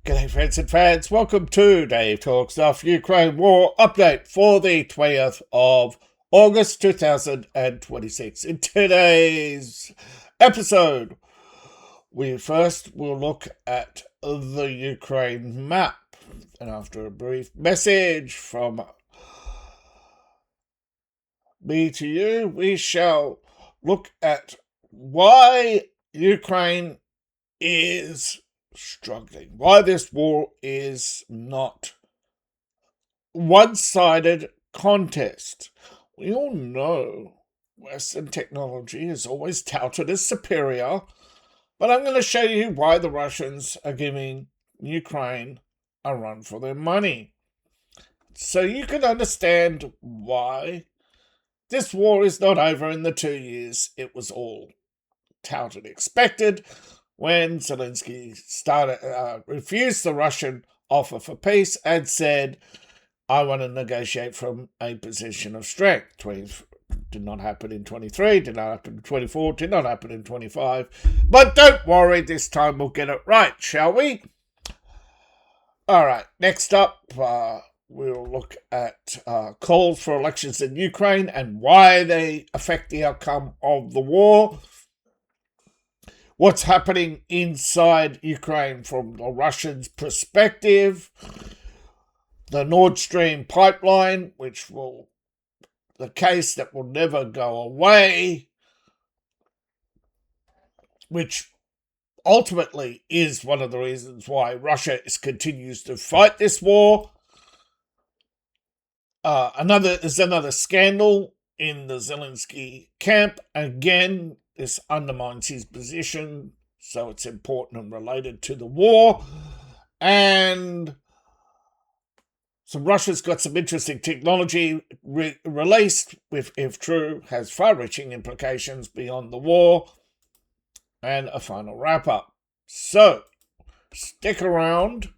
G'day friends and fans, welcome to Dave Talks Stuff Ukraine War Update for the 20th of August 2026. In today's episode, we first will look at the Ukraine map. And after a brief message from me to you, we shall look at why Ukraine is struggling, why this war is not one-sided contest. We all know Western technology is always touted as superior, but I'm going to show you why the Russians are giving Ukraine a run for their money, so you can understand why this war is not over in the 2 years it was all touted expected when Zelenskyy refused the Russian offer for peace and said, I want to negotiate from a position of strength. Did not happen in 23, did not happen in 24, did not happen in 25. But don't worry, this time we'll get it right, shall we? All right, next up, we'll look at calls for elections in Ukraine and why they affect the outcome of the war. What's happening inside Ukraine from the Russians' perspective, the Nord Stream pipeline, the case that will never go away, which ultimately is one of the reasons why Russia continues to fight this war. There's another scandal in the Zelenskyy camp. Again, this undermines his position, so it's important and related to the war. And so Russia's got some interesting technology released, which, if true, has far-reaching implications beyond the war. And a final wrap-up. So, stick around,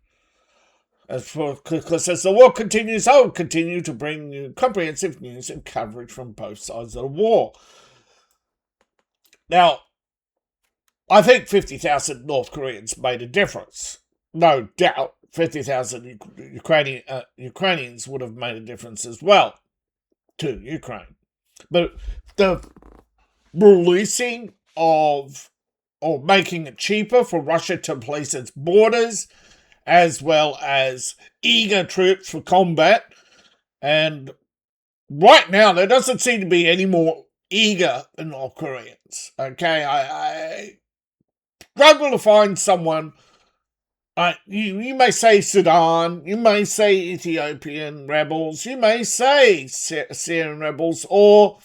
because as the war continues, I will continue to bring you comprehensive news and coverage from both sides of the war. Now, I think 50,000 North Koreans made a difference. No doubt 50,000 Ukrainians would have made a difference as well to Ukraine. But the releasing of, or making it cheaper for Russia to police its borders, as well as eager troops for combat, and right now there doesn't seem to be any more eager North Koreans. Okay, I struggle to find someone. You may say Sudan, you may say Ethiopian rebels, you may say Syrian rebels, or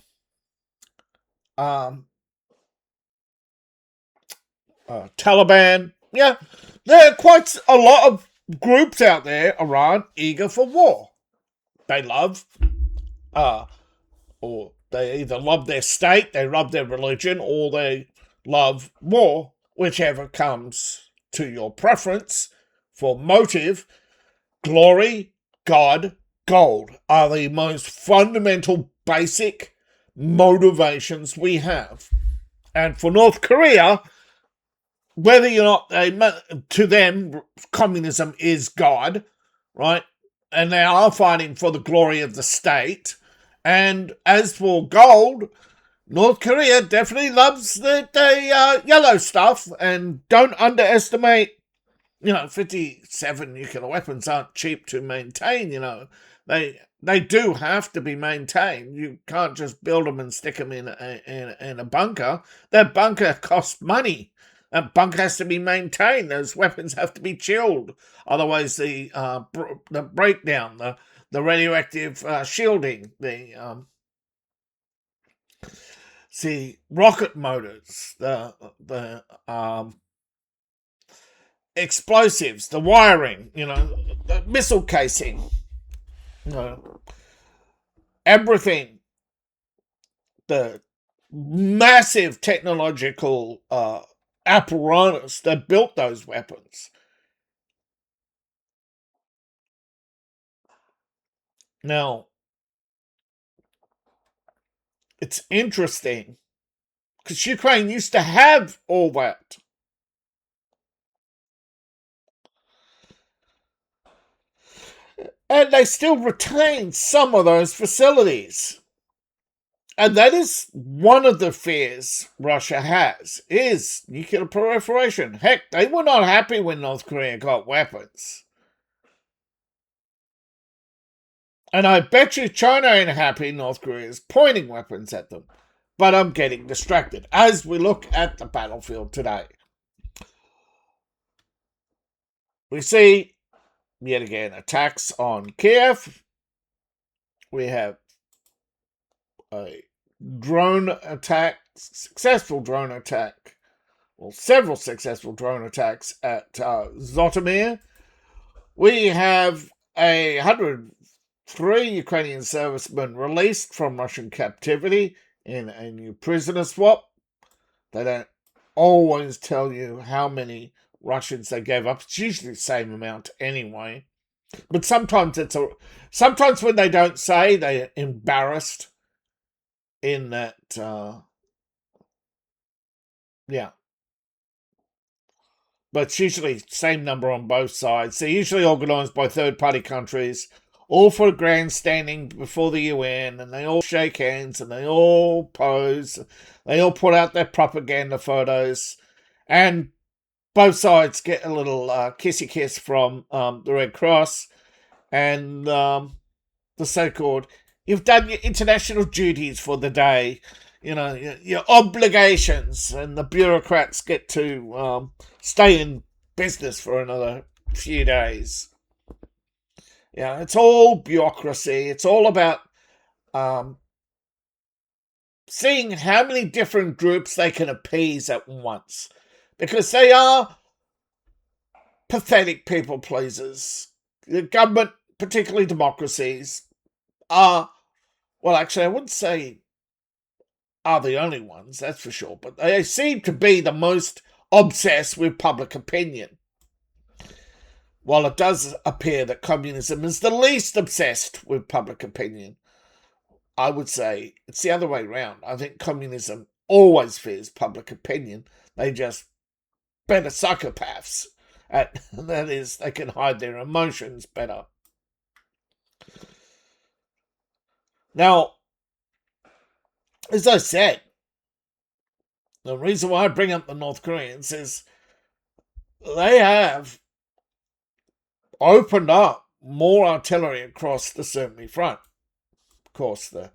Taliban. Yeah, there are quite a lot of groups out there around eager for war. They love, or they either love their state, they love their religion, or they love war, whichever comes to your preference. For motive, glory, God, gold are the most fundamental, basic motivations we have. And for North Korea, whether or not to them, communism is God, right? And they are fighting for the glory of the state. And as for gold, North Korea definitely loves the yellow stuff, and don't underestimate, 57 nuclear weapons aren't cheap to maintain, They do have to be maintained. You can't just build them and stick them in a bunker. That bunker costs money. That bunker has to be maintained. Those weapons have to be chilled. Otherwise, the breakdown, the radioactive shielding, the rocket motors, the explosives, the wiring, the missile casing, everything, the massive technological apparatus that built those weapons. Now, it's interesting because Ukraine used to have all that. And they still retain some of those facilities. And that is one of the fears Russia has, is nuclear proliferation. Heck, they were not happy when North Korea got weapons. And I bet you China ain't happy North Korea is pointing weapons at them. But I'm getting distracted as we look at the battlefield today. We see, yet again, attacks on Kiev. We have a drone attack, successful drone attack, well, several successful drone attacks at Zotomir. We have 103 Ukrainian servicemen released from Russian captivity in a new prisoner swap. They don't always tell you how many Russians they gave up. It's usually the same amount anyway. But sometimes sometimes when they don't say, they're embarrassed in that, yeah. But it's usually the same number on both sides. They're usually organised by third-party countries, all for grandstanding before the UN, and they all shake hands, and they all pose. They all put out their propaganda photos, and both sides get a little kissy kiss from the Red Cross and the so-called, you've done your international duties for the day, you know, your obligations, and the bureaucrats get to stay in business for another few days. Yeah, it's all bureaucracy. It's all about seeing how many different groups they can appease at once, because they are pathetic people pleasers. The government, particularly democracies, are, well, actually, I wouldn't say are the only ones, that's for sure, but they seem to be the most obsessed with public opinion. While it does appear that communism is the least obsessed with public opinion, I would say it's the other way around. I think communism always fears public opinion. They just better psychopaths. That is, they can hide their emotions better. Now, as I said, the reason why I bring up the North Koreans is they have opened up more artillery across the Sumi front. Of course, the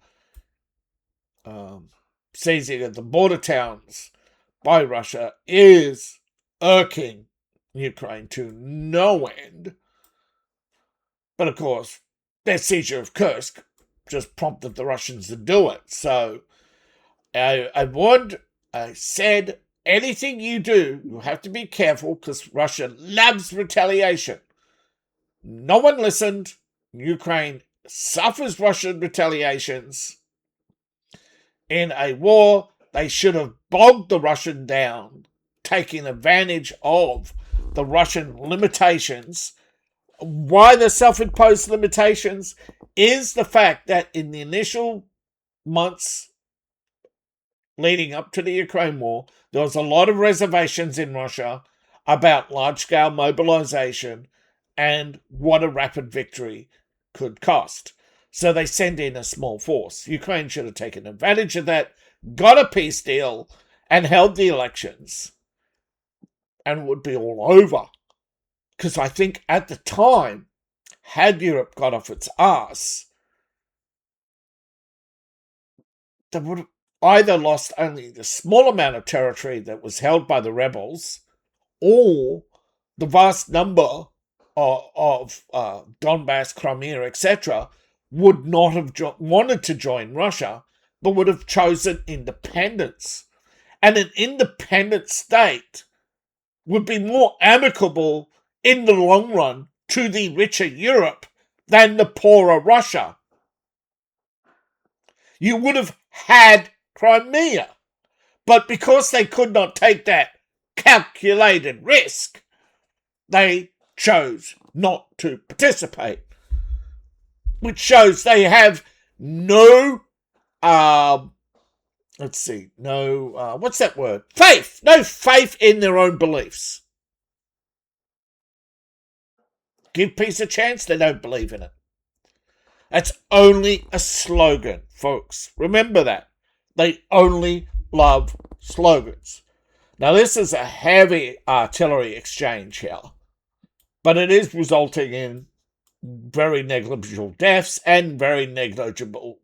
seizing of the border towns by Russia is irking Ukraine to no end. But of course, their seizure of Kursk just prompted the Russians to do it. So I said, anything you do, you have to be careful, because Russia loves retaliation. No one listened. Ukraine suffers Russian retaliations. In a war, they should have bogged the Russian down, taking advantage of the Russian limitations. Why the self-imposed limitations is the fact that in the initial months leading up to the Ukraine war, there was a lot of reservations in Russia about large-scale mobilization and what a rapid victory could cost. So they send in a small force. Ukraine should have taken advantage of that, got a peace deal, and held the elections. And it would be all over. Because I think at the time, had Europe got off its arse, they would have either lost only the small amount of territory that was held by the rebels, or the vast number of Donbass, Crimea, etc., would not have wanted to join Russia, but would have chosen independence. And an independent state would be more amicable in the long run to the richer Europe than the poorer Russia. You would have had Crimea, but because they could not take that calculated risk, they chose not to participate, which shows they have no, what's that word? Faith. No faith in their own beliefs. Give peace a chance, they don't believe in it. It's only a slogan, folks. Remember that. They only love slogans. Now, this is a heavy artillery exchange here, but it is resulting in very negligible deaths and very negligible,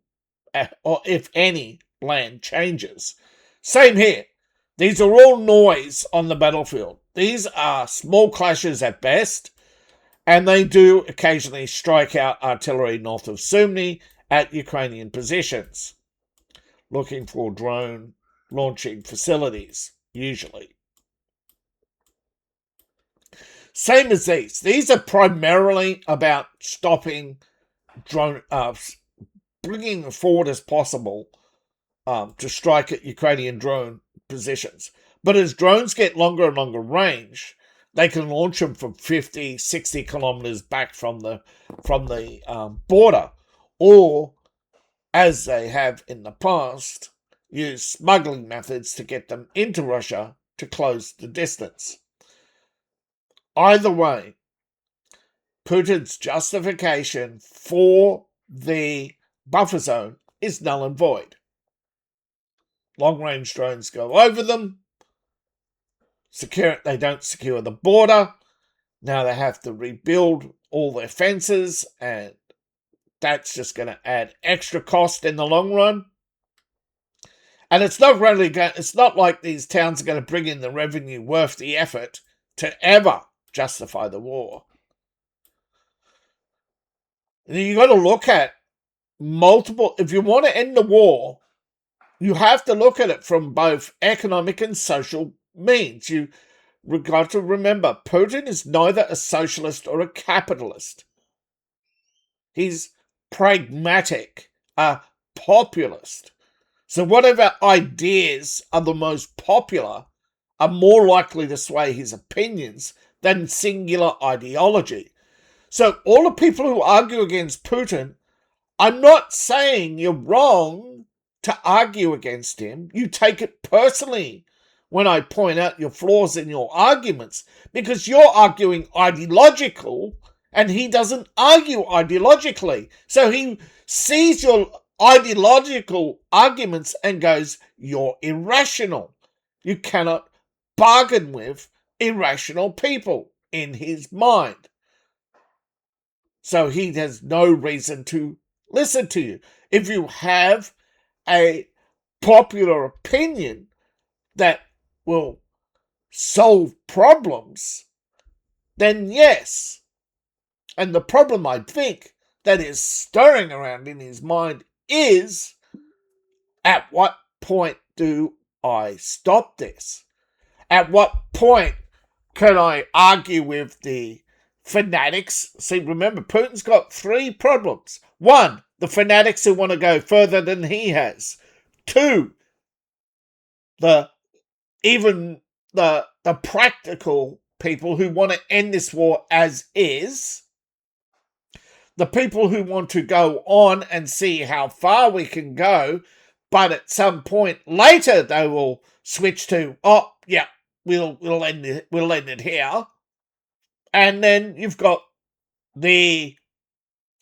or if any, land changes. Same here. These are all noise on the battlefield. These are small clashes at best, and they do occasionally strike out artillery north of Sumy at Ukrainian positions, looking for drone launching facilities, usually. Same as these. These are primarily about stopping drone, bringing them forward as possible to strike at Ukrainian drone positions. But as drones get longer and longer range, they can launch them from 50, 60 kilometers back from the border, or, as they have in the past, use smuggling methods to get them into Russia to close the distance. Either way, Putin's justification for the buffer zone is null and void. Long-range drones go over them. They don't secure the border. Now they have to rebuild all their fences, and that's just going to add extra cost in the long run. And it's not like these towns are going to bring in the revenue worth the effort to ever justify the war. You've got to look at if you want to end the war, you have to look at it from both economic and social means. You've got to remember, Putin is neither a socialist or a capitalist. He's pragmatic, a populist. So whatever ideas are the most popular are more likely to sway his opinions than singular ideology. So all the people who argue against Putin, I'm not saying you're wrong to argue against him. You take it personally when I point out your flaws in your arguments, because you're arguing ideological and he doesn't argue ideologically. So he sees your ideological arguments and goes, you're irrational. You cannot bargain with irrational people in his mind. So he has no reason to listen to you. If you have a popular opinion that will solve problems, then yes. And the problem, I think, that is stirring around in his mind is, at what point do I stop this? At what point can I argue with the fanatics? See, remember, Putin's got 3 problems. 1, the fanatics who want to go further than he has. 2, the practical people who want to end this war as is. The people who want to go on and see how far we can go, but at some point later they will switch to, oh yeah, we'll end it here. And then you've got the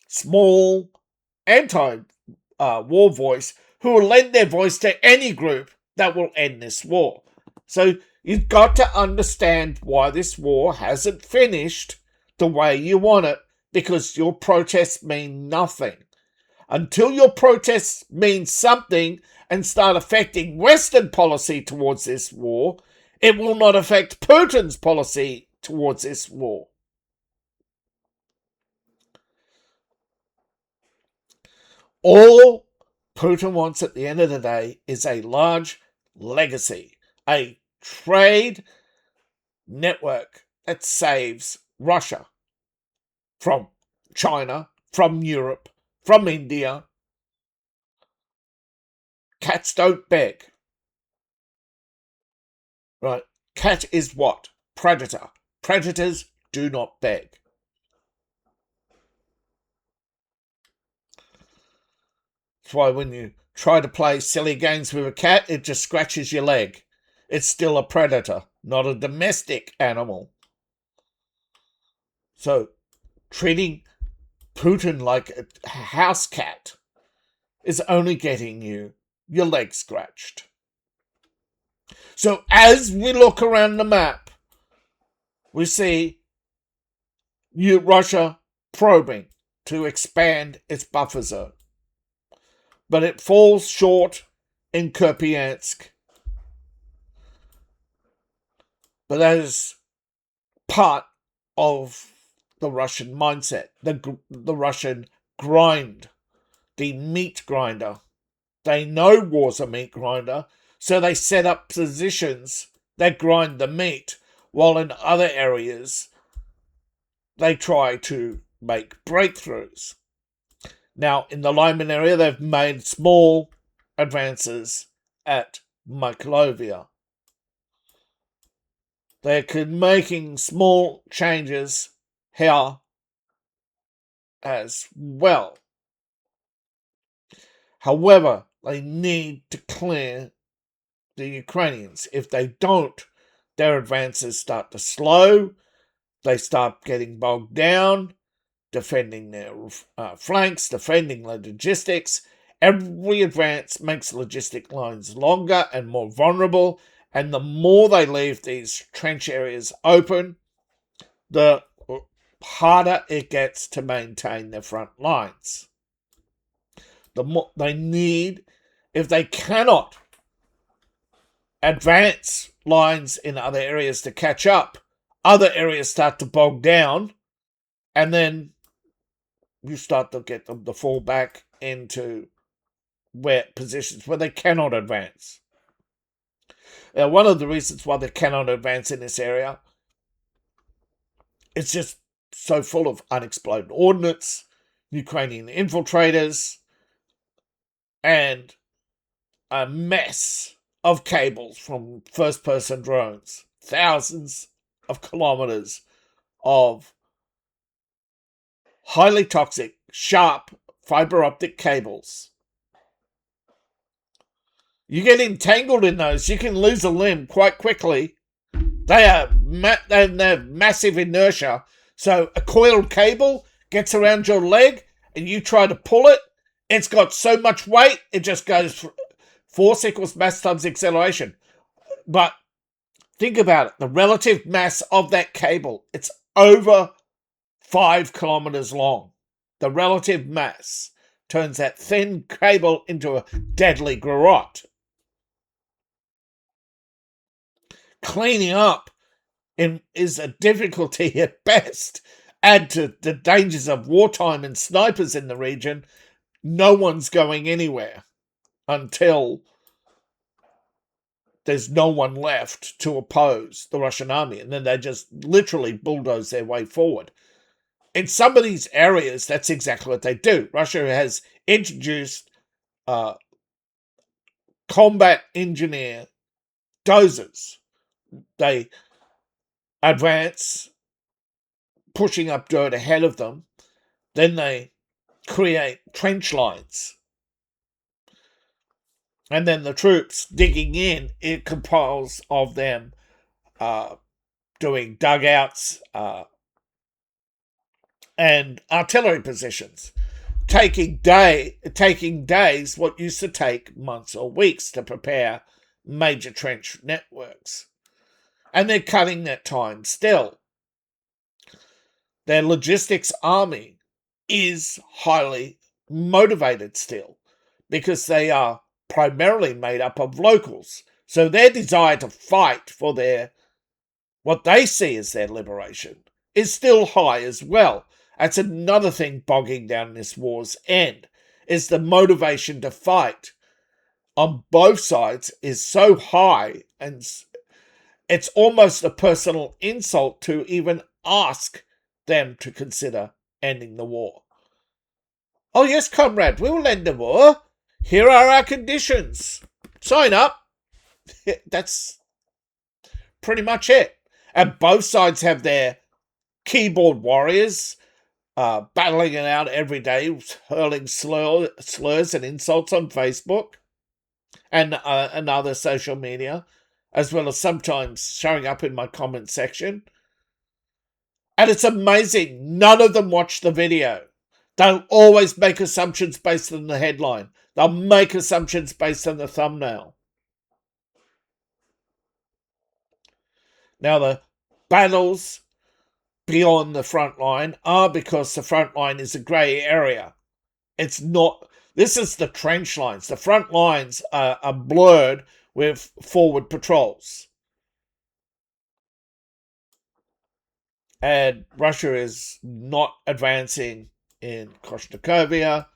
small anti-war voice who will lend their voice to any group that will end this war. So you've got to understand why this war hasn't finished the way you want it, because your protests mean nothing. Until your protests mean something and start affecting Western policy towards this war, it will not affect Putin's policy towards this war. All Putin wants at the end of the day is a large legacy, a trade network that saves Russia from China, from Europe, from India. Cats don't beg. Right? Cat is what? Predator. Predators do not beg. That's why when you try to play silly games with a cat, it just scratches your leg. It's still a predator, not a domestic animal. So, treating Putin, like a house cat, is only getting your leg scratched. So as we look around the map, we see Russia probing to expand its buffer zone. But it falls short in Kupiansk. But that is part of the Russian mindset, the Russian grind, the meat grinder. They know war's a meat grinder, so they set up positions that grind the meat, while in other areas they try to make breakthroughs. Now, in the Lyman area, they've made small advances at Mykolaiv. They're making small changes here as well. However, they need to clear the Ukrainians. If they don't, their advances start to slow. They start getting bogged down, defending their flanks, defending the logistics. Every advance makes logistic lines longer and more vulnerable, and the more they leave these trench areas open, the harder it gets to maintain their front lines. The more they need, if they cannot advance lines in other areas to catch up, other areas start to bog down, and then you start to get them to fall back into positions where they cannot advance. Now, one of the reasons why they cannot advance in this area, it's just so full of unexploded ordnance, Ukrainian infiltrators, and a mess of cables from first-person drones. Thousands of kilometers of highly toxic, sharp fiber optic cables. You get entangled in those, you can lose a limb quite quickly. They have massive inertia. So a coiled cable gets around your leg and you try to pull it. It's got so much weight, it just goes force equals mass times acceleration. But think about it. The relative mass of that cable, it's over 5 kilometers long. The relative mass turns that thin cable into a deadly garrote. Cleaning up is a difficulty at best. Add to the dangers of wartime and snipers in the region, no one's going anywhere until there's no one left to oppose the Russian army, and then they just literally bulldoze their way forward. In some of these areas, that's exactly what they do. Russia has introduced combat engineer dozers. They advance, pushing up dirt ahead of them. Then they create trench lines. And then the troops digging in, it compiles of them doing dugouts and artillery positions, taking days what used to take months or weeks to prepare major trench networks. And they're cutting that time still. Their logistics army is highly motivated still because they are primarily made up of locals. So their desire to fight for what they see as their liberation is still high as well. That's another thing bogging down this war's end, is the motivation to fight on both sides is so high, and it's almost a personal insult to even ask them to consider ending the war. Oh yes, comrade, we will end the war. Here are our conditions. Sign up. That's pretty much it. And both sides have their keyboard warriors battling it out every day, hurling slurs and insults on Facebook and other social media, as well as sometimes showing up in my comment section. And it's amazing. None of them watch the video. They'll always make assumptions based on the headline. They'll make assumptions based on the thumbnail. Now, the battles beyond the front line are because the front line is a grey area. It's not. This is the trench lines. The front lines are blurred with forward patrols. And Russia is not advancing in Koshnikovia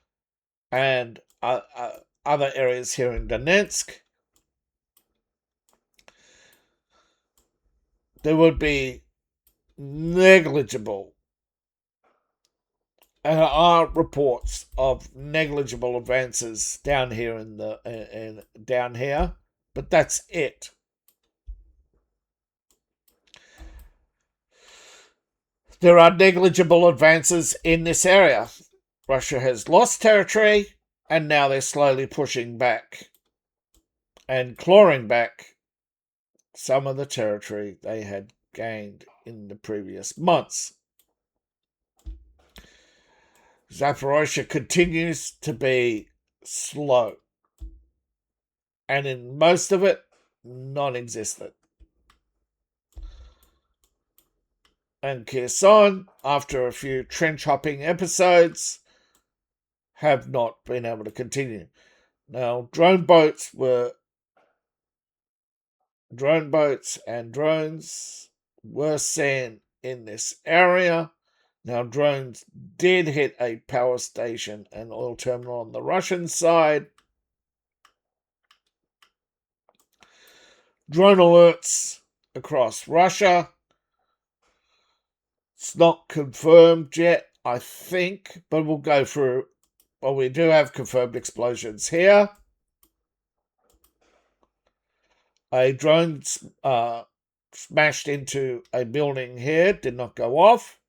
and other areas here in Donetsk. There would be negligible, and are reports of negligible advances down here down here, but that's it. There are negligible advances in this area. Russia has lost territory, and now they're slowly pushing back and clawing back some of the territory they had gained in the previous months. Zaporozhye continues to be slow, and in most of it, non-existent. And Kherson, after a few trench-hopping episodes, have not been able to continue. Now, drone boats and drones were seen in this area. Now, drones did hit a power station and oil terminal on the Russian side. Drone alerts across Russia. It's not confirmed yet, I think, but we'll go through. Well, we do have confirmed explosions here. A drone smashed into a building here, did not go off.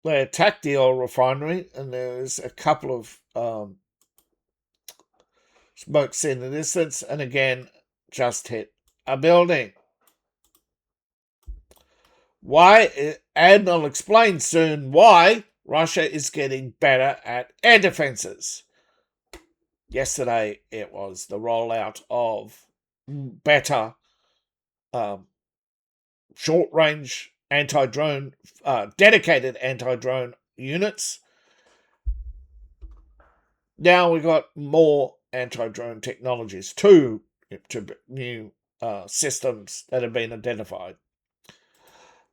They attacked the oil refinery, and there's a couple of smokes in the distance, and again, just hit a building. Why? And I'll explain soon why Russia is getting better at air defenses. Yesterday, it was the rollout of better short-range anti-drone, dedicated anti-drone units. Now we've got more anti-drone technologies, two new systems that have been identified.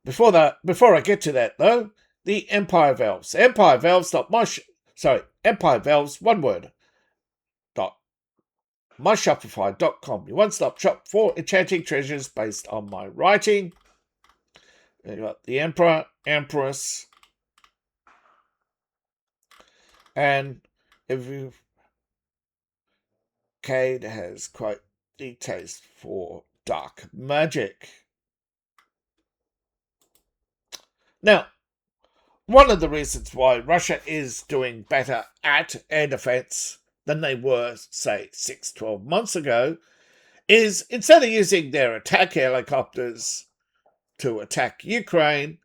Before I get to that, though, the Empire Valves. Empire Valves, one word, myshopify.com, your one-stop shop for enchanting treasures based on my writing. You've got the Emperor, Empress, and Cade has quite the taste for dark magic. Now, one of the reasons why Russia is doing better at air defense than they were, say, 6-12 months ago, is instead of using their attack helicopters to attack Ukraine,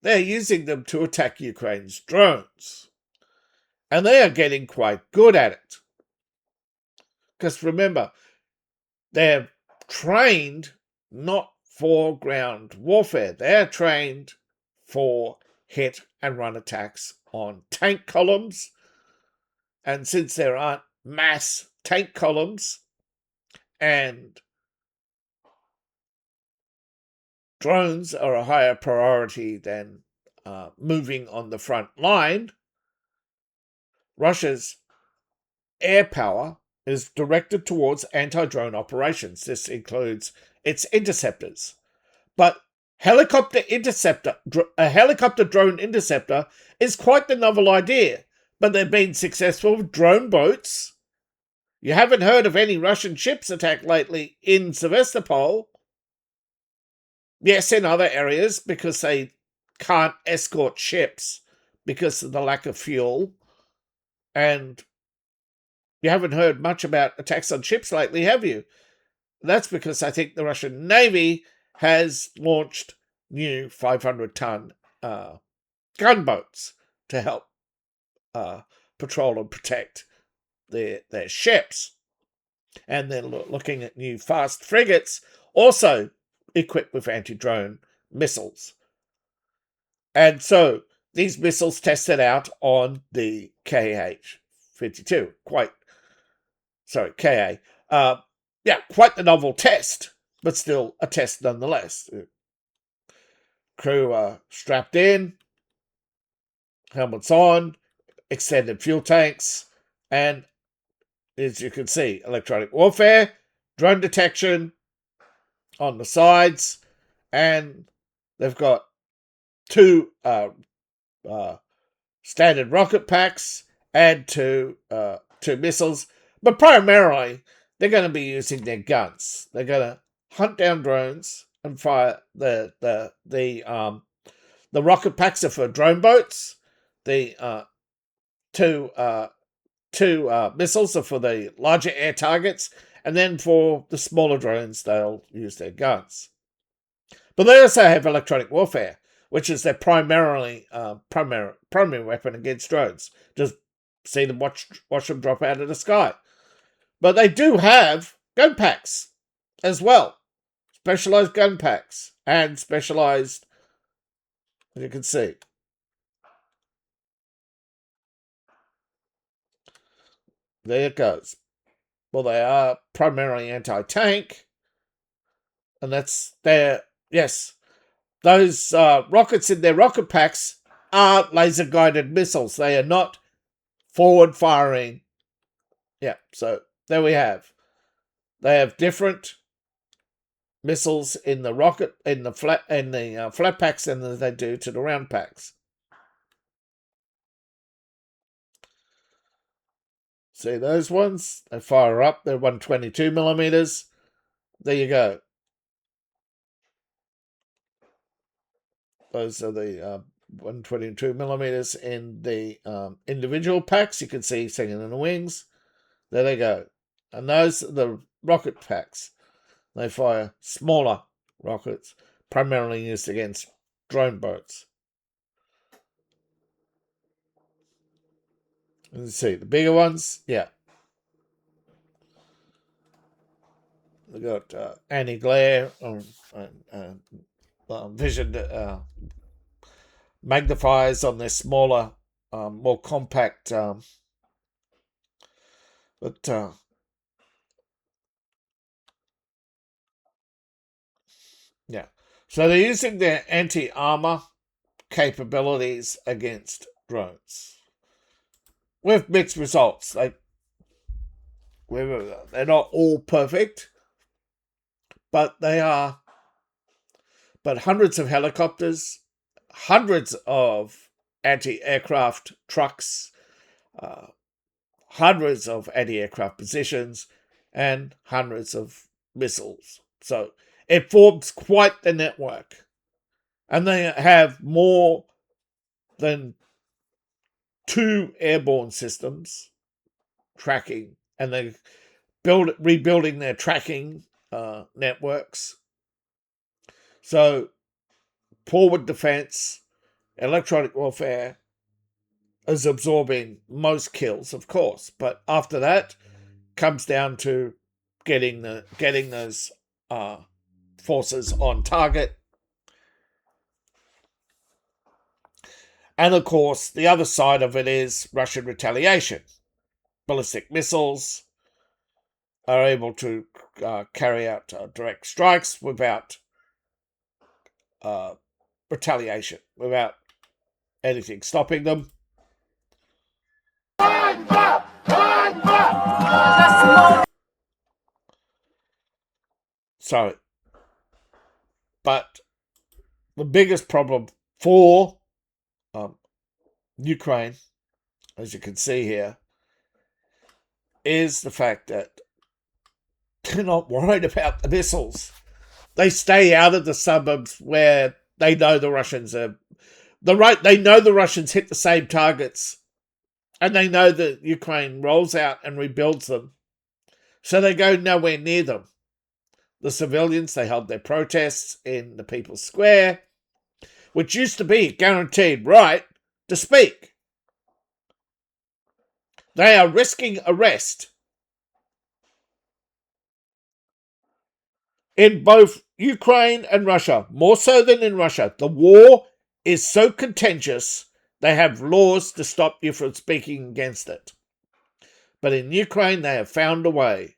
they're using them to attack Ukraine's drones. And they are getting quite good at it. Because remember, they're trained not for ground warfare. They're trained for hit and run attacks on tank columns. And since there aren't mass tank columns and drones are a higher priority than moving on the front line, Russia's air power is directed towards anti-drone operations. This includes its interceptors. But a helicopter drone interceptor is quite the novel idea, but they've been successful with drone boats. You haven't heard of any Russian ships attacked lately in Sevastopol. Yes, in other areas, because they can't escort ships because of the lack of fuel. And you haven't heard much about attacks on ships lately, have you? That's because I think the Russian Navy has launched new 500-ton gunboats to help patrol and protect their ships. And they're looking at new fast frigates, also equipped with anti-drone missiles. And so these missiles tested out on the KH-52. KA. Quite the novel test, but still a test nonetheless. Crew are strapped in, helmets on, extended fuel tanks, and as you can see, electronic warfare, drone detection on the sides, and they've got two standard rocket packs and two missiles, but primarily they're going to be using their guns. They're going to hunt down drones and fire the rocket packs are for drone boats. The two missiles are for the larger air targets, and then for the smaller drones, they'll use their guns. But they also have electronic warfare, which is their primary weapon against drones. Just see them, watch them drop out of the sky. But they do have gun packs as well, specialized gun packs and specialized, as you can see. There it goes. Well, they are primarily anti-tank, and that's their, yes, those rockets in their rocket packs are laser-guided missiles. They are not forward-firing. Yeah, so there we have. They have different missiles in the rocket, in the flat packs than they do to the round packs. See those ones? They fire up. They're 122 millimeters. There you go. Those are the 122 millimeters in the individual packs. You can see singing in the wings. There they go. And those are the rocket packs. They fire smaller rockets, primarily used against drone boats. You see the bigger ones, yeah. They got anti-glare vision magnifiers on their smaller, more compact, yeah. So they're using their anti-armor capabilities against drones with mixed results. They're not all perfect, but they are. But hundreds of helicopters, hundreds of anti-aircraft trucks, hundreds of anti-aircraft positions, and hundreds of missiles. So it forms quite the network. And they have more than 2 airborne systems tracking, and they rebuilding their tracking networks. So forward defense, electronic warfare is absorbing most kills, of course, but after that comes down to getting those forces on target. And of course, the other side of it is Russian retaliation. Ballistic missiles are able to carry out direct strikes without retaliation, without anything stopping them. So, but the biggest problem for Ukraine, as you can see here, is the fact that they're not worried about the missiles. They stay out of the suburbs where they know the Russians are. They know the Russians hit the same targets, and they know that Ukraine rolls out and rebuilds them. So they go nowhere near them. The civilians, they held their protests in the People's Square. which used to be a guaranteed right to speak. They are risking arrest in both Ukraine and Russia, more so than in Russia. The war is so contentious, they have laws to stop you from speaking against it. But in Ukraine, they have found a way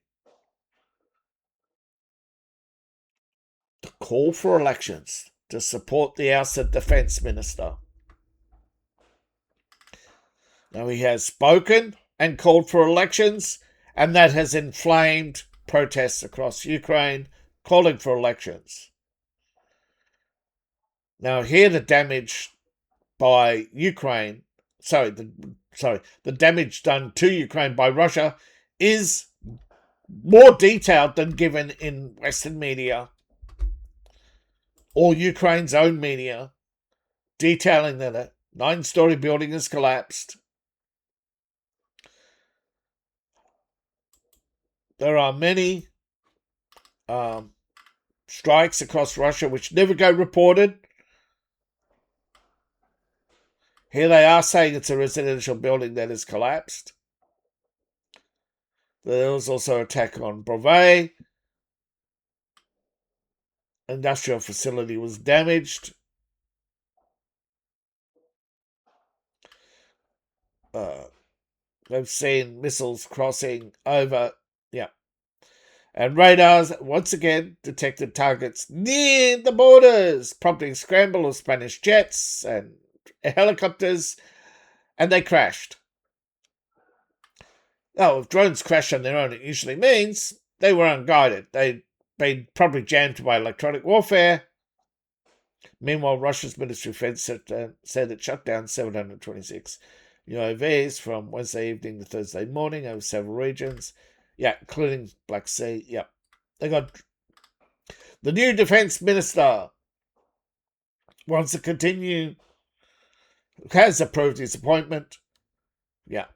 to call for elections to support the ousted defense minister. Now, he has spoken and called for elections, and that has inflamed protests across Ukraine calling for elections. Now, here the damage by Ukraine, the damage done to Ukraine by Russia is more detailed than given in Western media or Ukraine's own media, detailing that a 9-story building has collapsed. There are many strikes across Russia which never go reported. Here they are saying it's a residential building that has collapsed. There was also an attack on Brevet. Industrial facility was damaged. They've seen missiles crossing over. Yeah. And radars once again detected targets near the borders, prompting scramble of Spanish jets and helicopters, and they crashed. Now, if drones crash on their own, it usually means they were unguided. They'd been probably jammed by electronic warfare. Meanwhile, Russia's Ministry of Defense said it shut down 726 UAVs from Wednesday evening to Thursday morning over several regions. Yeah, including Black Sea. Yeah. They got the new defense minister wants to continue, has approved his appointment. Yeah.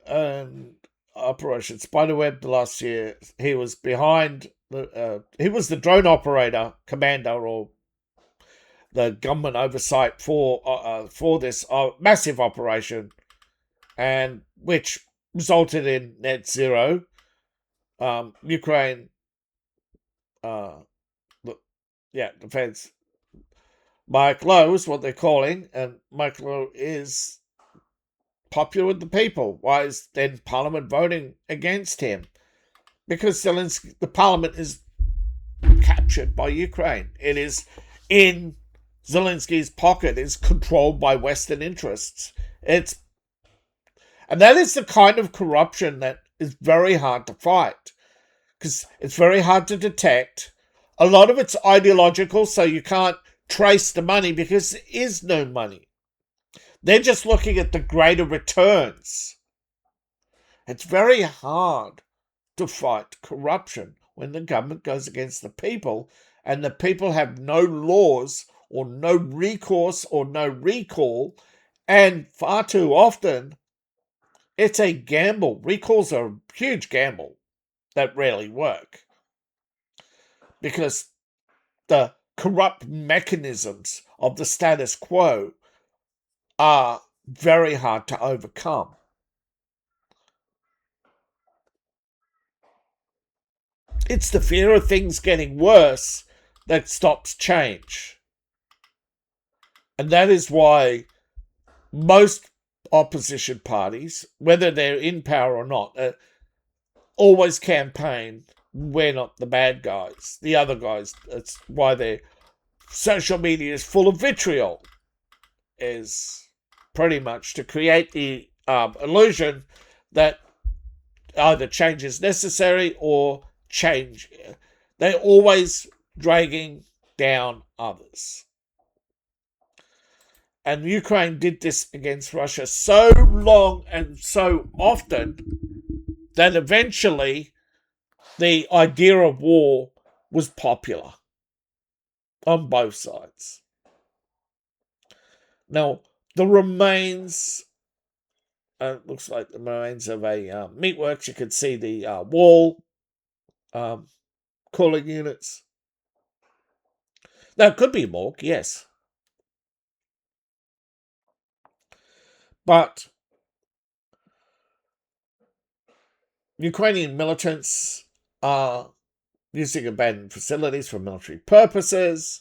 And Operation Spiderweb last year, he was behind he was the drone operator commander or the government oversight for this massive operation, and which resulted in net zero. Ukraine, defense. Mike Lowe is what they're calling, and Mike Lowe is popular with the people. Why is then Parliament voting against him? Because Zelenskyy, the Parliament is captured by Ukraine. It is in Zelensky's pocket. It's controlled by Western interests. And that is the kind of corruption that is very hard to fight, because it's very hard to detect. A lot of it's ideological, so you can't trace the money because there is no money. They're just looking at the greater returns. It's very hard to fight corruption when the government goes against the people and the people have no laws or no recourse or no recall, and far too often it's a gamble. Recalls are a huge gamble that rarely work because the corrupt mechanisms of the status quo are very hard to overcome. It's the fear of things getting worse that stops change. And that is why most opposition parties, whether they're in power or not, always campaign, we're not the bad guys, the other guys. That's why their social media is full of vitriol, is pretty much to create the illusion that either change is necessary or change. They're always dragging down others. And Ukraine did this against Russia so long and so often that eventually the idea of war was popular on both sides. Now, the remains, looks like the remains of a meatworks. You could see the wall cooling units. There could be more, yes. But Ukrainian militants are using abandoned facilities for military purposes.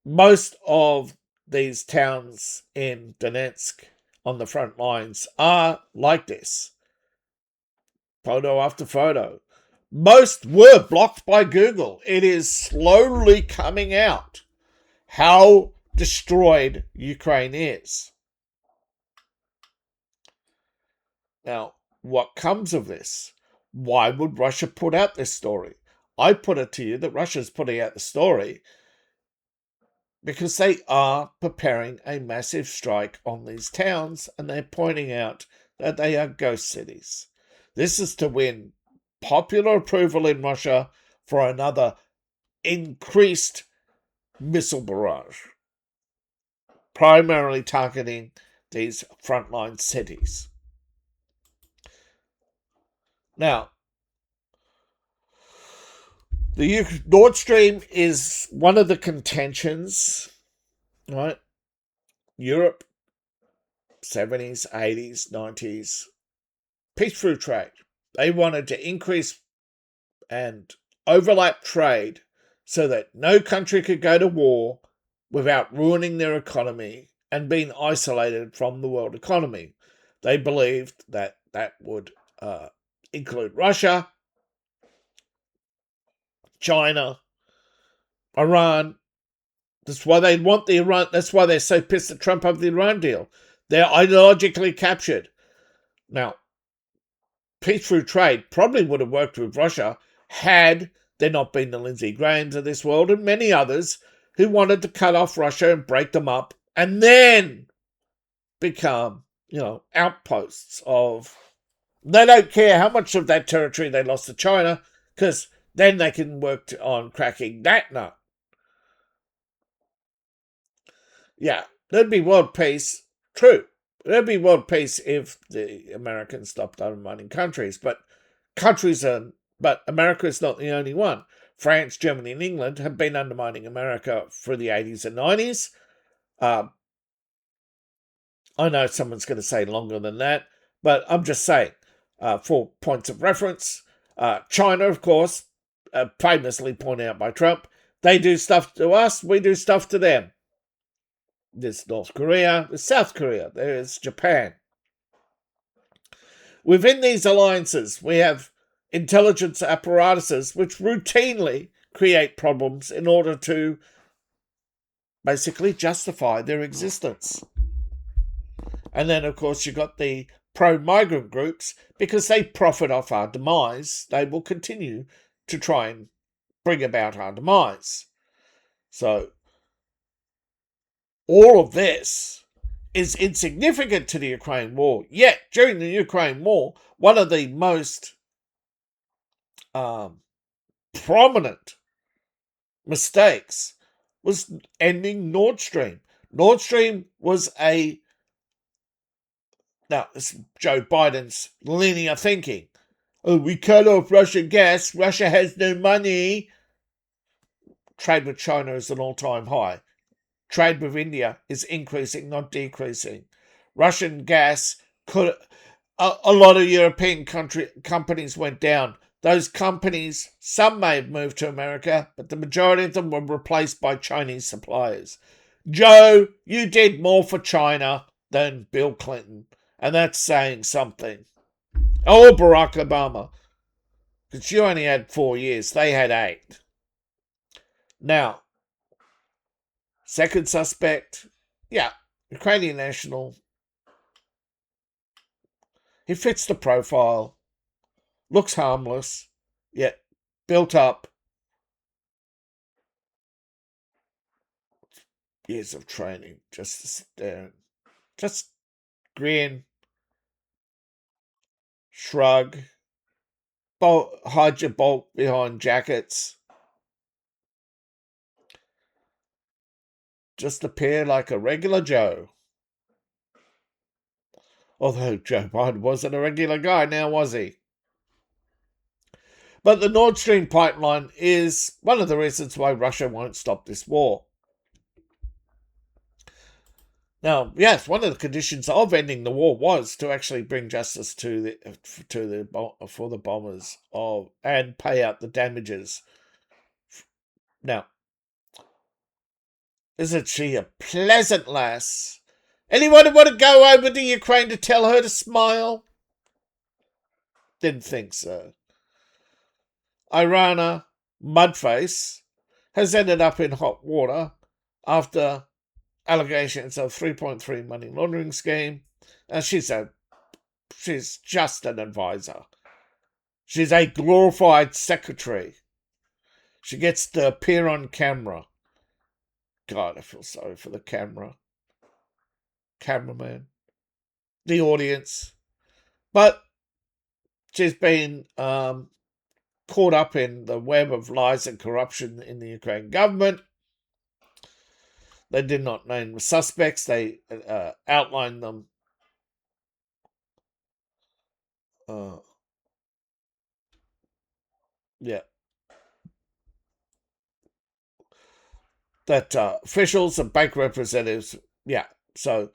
Most of these towns in Donetsk on the front lines are like this. Photo after photo. Most were blocked by Google. It is slowly coming out how destroyed Ukraine is. Now, what comes of this? Why would Russia put out this story? I put it to you that Russia's putting out the story because they are preparing a massive strike on these towns, and they're pointing out that they are ghost cities. This is to win popular approval in Russia for another increased missile barrage, primarily targeting these frontline cities. Now, the Nord Stream is one of the contentions, right? Europe, 70s, 80s, 90s, peace through trade. They wanted to increase and overlap trade so that no country could go to war without ruining their economy and being isolated from the world economy. They believed that that would include Russia, China, Iran. That's why they want the Iran. That's why they're so pissed at Trump over the Iran deal. They're ideologically captured. Now, peace through trade probably would have worked with Russia had there not been the Lindsey Grahams of this world and many others who wanted to cut off Russia and break them up and then become, outposts of. They don't care how much of that territory they lost to China, because then they can work on cracking that nut. Yeah, there'd be world peace. True. There'd be world peace if the Americans stopped undermining countries, but America is not the only one. France, Germany, and England have been undermining America for the 80s and 90s. I know someone's going to say longer than that, but I'm just saying, for points of reference, China, of course, famously pointed out by Trump, they do stuff to us, we do stuff to them. There's North Korea, there's South Korea, there's Japan. Within these alliances, we have intelligence apparatuses which routinely create problems in order to basically justify their existence. And then, of course, you've got the pro-migrant groups. Because they profit off our demise, they will continue to try and bring about our demise. So, all of this is insignificant to the Ukraine war. Yet, during the Ukraine war, one of the most prominent mistakes was ending Nord Stream. Nord Stream was now, it's Joe Biden's linear thinking. Oh, we cut off Russian gas. Russia has no money. Trade with China is an all-time high. Trade with India is increasing, not decreasing. Russian gas could. A lot of European companies went down. Those companies, some may have moved to America, but the majority of them were replaced by Chinese suppliers. Joe, you did more for China than Bill Clinton. And that's saying something. Oh, Barack Obama. Because you only had 4 years. They had 8. Now, second suspect, Ukrainian national. He fits the profile. Looks harmless, yet built up years of training just to sit there and just grin, shrug, hide your bulk behind jackets, just appear like a regular Joe. Although Joe Biden wasn't a regular guy now, was he? But the Nord Stream pipeline is one of the reasons why Russia won't stop this war. Now, yes, one of the conditions of ending the war was to actually bring justice for the bombers and pay out the damages. Now, isn't she a pleasant lass? Anyone want to go over to Ukraine to tell her to smile? Didn't think so. Irana Mudface has ended up in hot water after allegations of 3.3 money laundering scheme, and she's just an advisor. She's a glorified secretary. She gets to appear on camera. God, I feel sorry for the cameraman, the audience. But she's been caught up in the web of lies and corruption in the Ukraine government. They did not name the suspects. They outlined them. That officials and bank representatives, so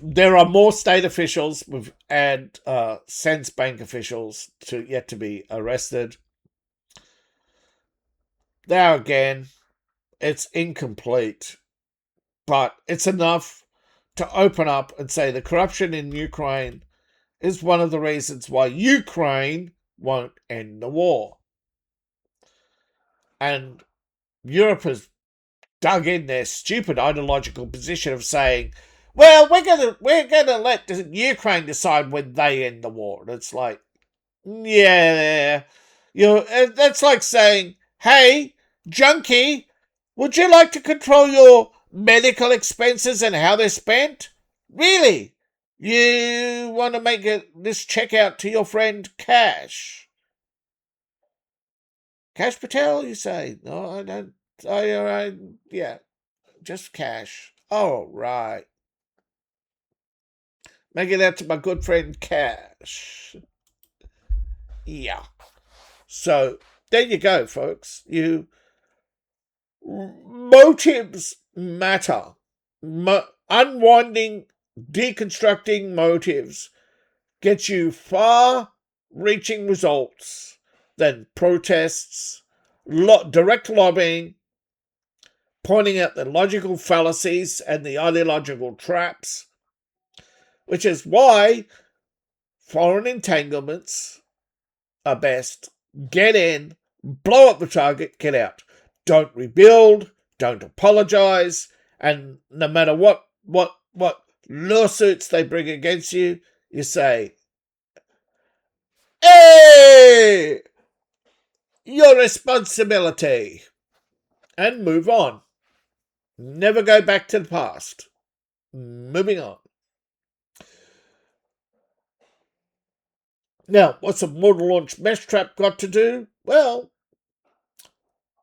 there are more state officials and sense bank officials yet to be arrested. There again, it's incomplete, but it's enough to open up and say the corruption in Ukraine is one of the reasons why Ukraine won't end the war. And Europe has dug in their stupid ideological position of saying, well, we're gonna let Ukraine decide when they end the war. And it's like, that's like saying, hey, junkie, would you like to control your medical expenses and how they're spent? Really? You want to make this check out to your friend Cash? Cash Patel, you say? No, I don't. Just Cash. Oh, right. Make it out to my good friend Cash. Yeah. So, there you go, folks. Motives matter. Unwinding, deconstructing motives gets you far-reaching results than protests, direct lobbying, pointing out the logical fallacies and the ideological traps, which is why foreign entanglements are best. Get in, blow up the target, get out. Don't rebuild, don't apologize, and no matter what lawsuits they bring against you, you say, hey, your responsibility, and move on. Never go back to the past. Moving on. Now, what's a mortar launch mesh trap got to do? Well,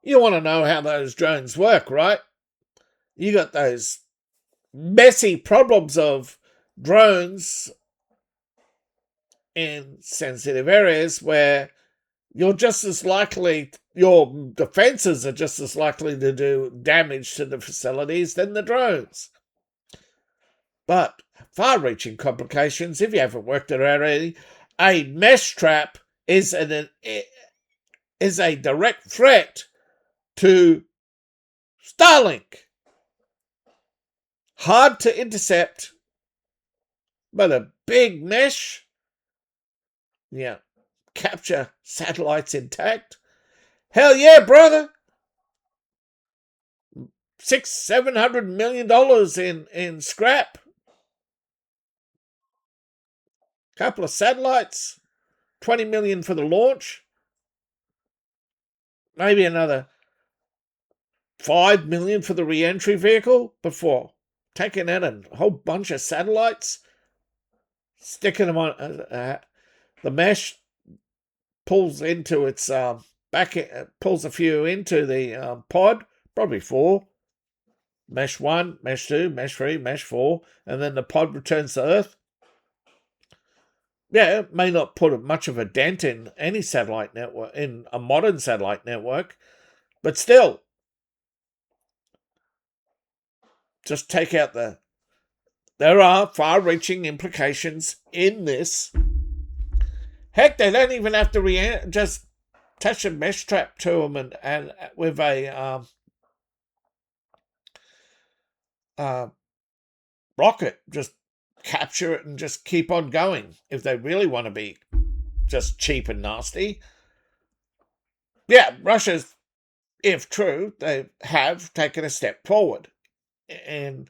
you want to know how those drones work, right? You got those messy problems of drones in sensitive areas where your defenses are just as likely to do damage to the facilities than the drones. But far-reaching complications, if you haven't worked it out already, a mesh trap is a direct threat to Starlink. Hard to intercept, but a big mesh, capture satellites intact. Hell yeah, brother. $600-700 million in scrap. Couple of satellites, $20 million for the launch. Maybe another $5 million for the re-entry vehicle before taking out a whole bunch of satellites, sticking them on. The mesh pulls into its pulls a few into the pod, probably 4. Mesh 1, Mesh 2, Mesh 3, Mesh 4, and then the pod returns to Earth. Yeah, it may not put much of a dent in any satellite network, in a modern satellite network, but still, just take out there are far-reaching implications in this. Heck, they don't even have to just attach a mesh trap to them and with a rocket, just capture it and just keep on going if they really want to be just cheap and nasty. Yeah, Russia's, if true, they have taken a step forward in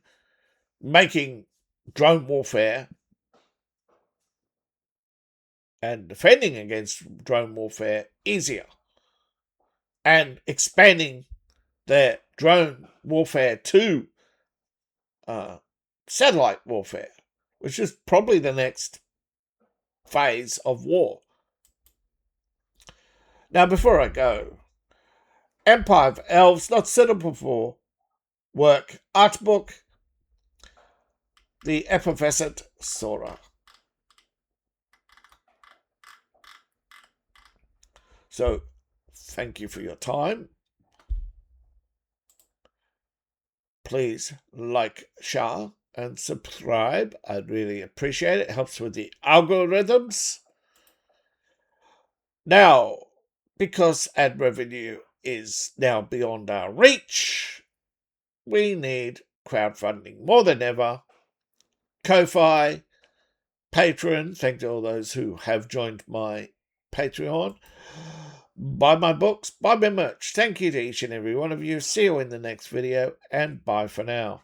making drone warfare and defending against drone warfare easier and expanding their drone warfare to satellite warfare, which is probably the next phase of war. Now, before I go, Empire of Elves, Not Suitable for Work art book, The Effervescent Sora. So, thank you for your time. Please like, share, and subscribe. I'd really appreciate it. It helps with the algorithms. Now, because ad revenue is now beyond our reach, we need crowdfunding more than ever. Ko-Fi, Patreon, thank you to all those who have joined my Patreon. Buy my books, buy my merch. Thank you to each and every one of you. See you in the next video, and bye for now.